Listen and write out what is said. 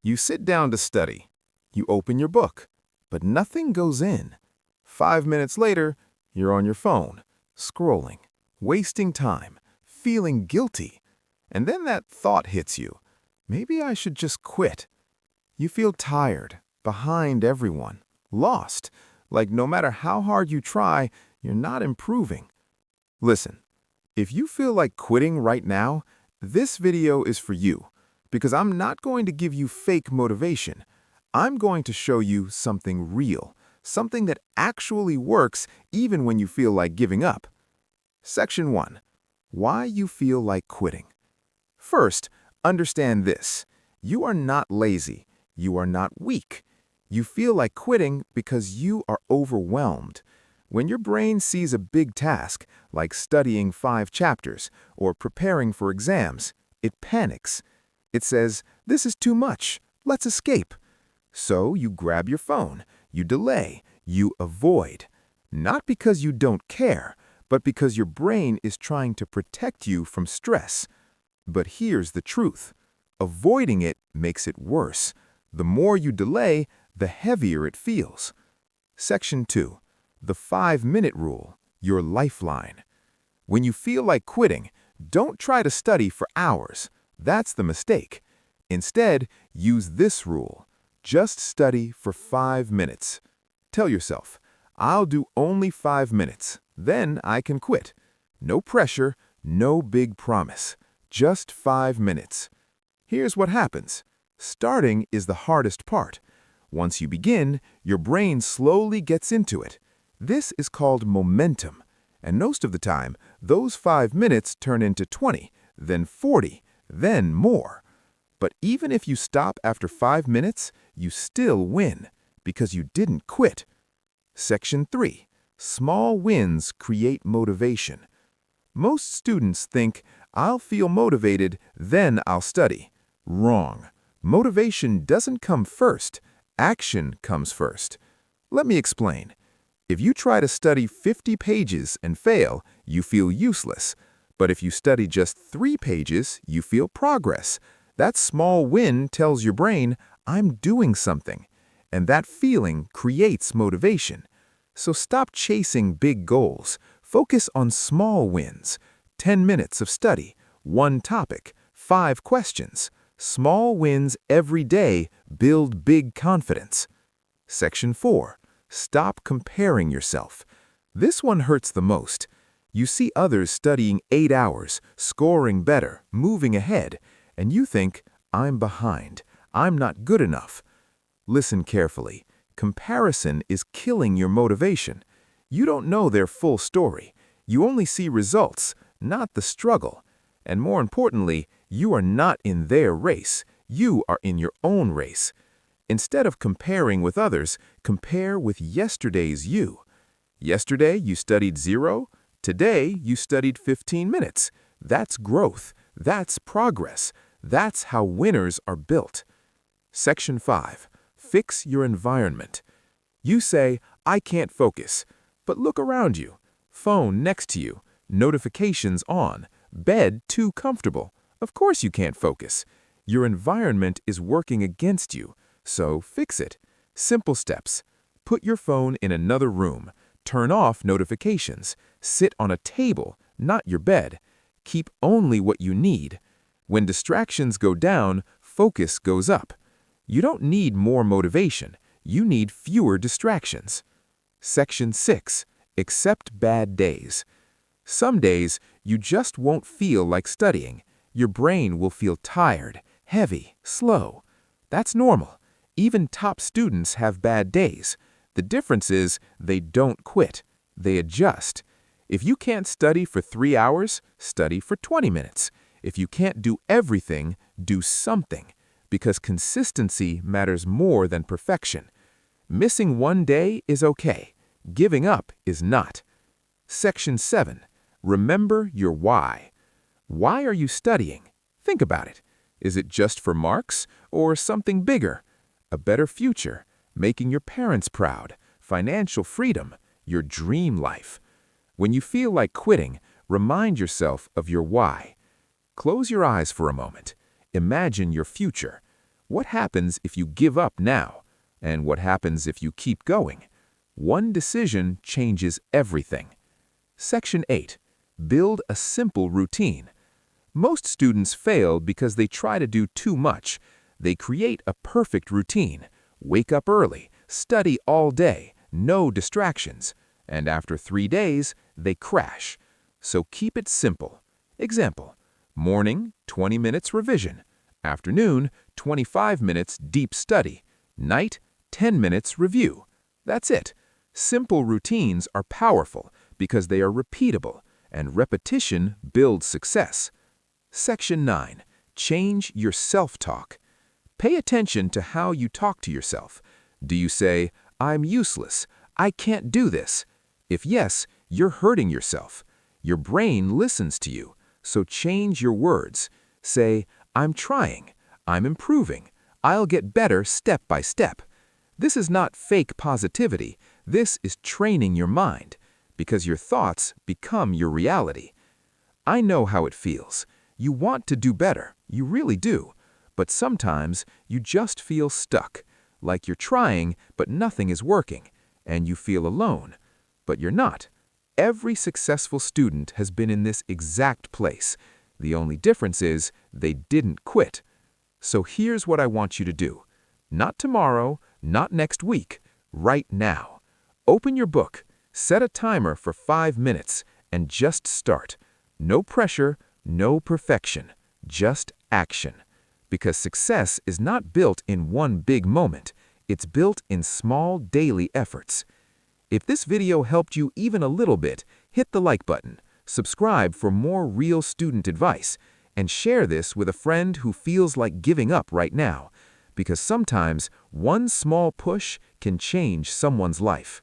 You sit down to study. You open your book, but nothing goes in. 5 minutes later, you're on your phone, scrolling, wasting time, feeling guilty. And then that thought hits you. Maybe I should just quit. You feel tired, behind everyone, lost, like no matter how hard you try, you're not improving. Listen, if you feel like quitting right now, this video is for you, because I'm not going to give you fake motivation. I'm going to show you something real, something that actually works even when you feel like giving up. Section 1. Why you feel like quitting. First, understand this. You are not lazy. You are not weak. You feel like quitting because you are overwhelmed. When your brain sees a big task, like studying 5 chapters or preparing for exams, it panics. It says, "This is too much. Let's escape." So you grab your phone, you delay, you avoid. Not because you don't care, but because your brain is trying to protect you from stress. But here's the truth. Avoiding it makes it worse. The more you delay, the heavier it feels. Section 2. The 5-minute rule, your lifeline. When you feel like quitting, don't try to study for hours. That's the mistake. Instead, use this rule. Just study for 5 minutes. Tell yourself, I'll do only 5 minutes, then I can quit. No pressure, no big promise. Just 5 minutes. Here's what happens. Starting is the hardest part. Once you begin, your brain slowly gets into it. This is called momentum. And most of the time, those 5 minutes turn into 20, then 40, then more. But even if you stop after 5 minutes, you still win, because you didn't quit. Section 3. Small wins create motivation. Most students think, I'll feel motivated, then I'll study. Wrong. Motivation doesn't come first. Action comes first. Let me explain. If you try to study 50 pages and fail, you feel useless. But if you study just 3 pages, you feel progress. That small win tells your brain, I'm doing something. And that feeling creates motivation. So stop chasing big goals. Focus on small wins. 10 minutes of study, 1 topic, 5 questions. Small wins every day build big confidence. Section 4. Stop comparing yourself. This one hurts the most. You see others studying 8 hours, scoring better, moving ahead, and you think, I'm behind. I'm not good enough. Listen carefully. Comparison is killing your motivation. You don't know their full story. You only see results, not the struggle. And more importantly, you are not in their race. You are in your own race. Instead of comparing with others, compare with yesterday's you. Yesterday, you studied 0. Today, you studied 15 minutes. That's growth. That's progress. That's how winners are built. Section 5. Fix your environment. You say, I can't focus. But look around you. Phone next to you. Notifications on. Bed too comfortable. Of course you can't focus. Your environment is working against you. So fix it. Simple steps. Put your phone in another room. Turn off notifications. Sit on a table, not your bed. Keep only what you need. When distractions go down, focus goes up. You don't need more motivation. You need fewer distractions. Section 6. Accept bad days. Some days, you just won't feel like studying. Your brain will feel tired, heavy, slow. That's normal. Even top students have bad days. The difference is they don't quit. They adjust. If you can't study for 3 hours, study for 20 minutes. If you can't do everything, do something. Because consistency matters more than perfection. Missing 1 day is okay. Giving up is not. Section 7. Remember your why. Why are you studying? Think about it. Is it just for marks or something bigger? A better future, making your parents proud, financial freedom, your dream life. When you feel like quitting, remind yourself of your why. Close your eyes for a moment. Imagine your future. What happens if you give up now? And what happens if you keep going? One decision changes everything. Section 8. Build a simple routine. Most students fail because they try to do too much. They create a perfect routine. Wake up early, study all day, no distractions. And after 3 days, they crash. So keep it simple. Example: morning, 20 minutes revision. Afternoon, 25 minutes deep study. Night, 10 minutes review. That's it. Simple routines are powerful because they are repeatable, and repetition builds success. Section 9. Change your self-talk. Pay attention to how you talk to yourself. Do you say, "I'm useless, I can't do this"? If yes, you're hurting yourself. Your brain listens to you, so change your words. Say, "I'm trying, I'm improving, I'll get better step by step." This is not fake positivity. This is training your mind, because your thoughts become your reality. I know how it feels. You want to do better, you really do. But sometimes you just feel stuck, like you're trying, but nothing is working, and you feel alone. But you're not. Every successful student has been in this exact place. The only difference is they didn't quit. So here's what I want you to do. Not tomorrow, not next week, right now. Open your book, set a timer for 5 minutes, and just start. No pressure, no perfection, just action. Because success is not built in one big moment. It's built in small daily efforts. If this video helped you even a little bit, hit the like button, subscribe for more real student advice, and share this with a friend who feels like giving up right now. Because sometimes one small push can change someone's life.